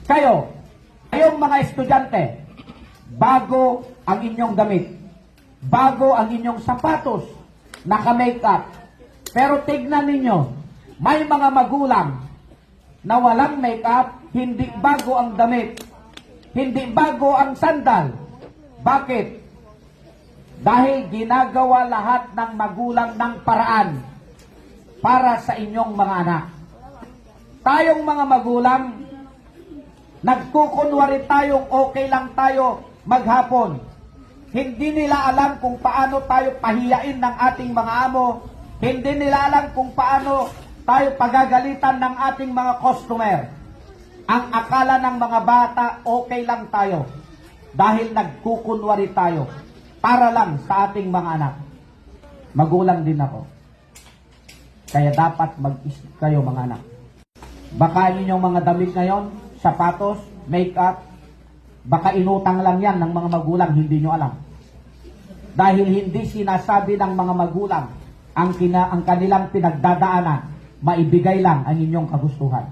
Kayong mga estudyante, bago ang inyong damit, bago ang inyong sapatos, naka-makeup. Pero tignan ninyo, may mga magulang na walang makeup, hindi bago ang damit, hindi bago ang sandal. Bakit? Dahil ginagawa lahat ng magulang ng paraan para sa inyong mga anak. Tayong mga magulang, nagkukunwari tayong okay lang tayo maghapon. Hindi nila alam kung paano tayo pahiyain ng ating mga amo. Hindi nila alam kung paano tayo pagagalitan ng ating mga customer. Ang akala ng mga bata, okay lang tayo. Dahil nagkukunwari tayo para lang sa ating mga anak. Magulang din ako. Kaya dapat mag-isip kayo mga anak. Baka inyong mga damit ngayon, sapatos, makeup, baka inutang lang yan ng mga magulang, hindi nyo alam. Dahil hindi sinasabi ng mga magulang ang kanilang pinagdadaanan, maibigay lang ang inyong kagustuhan.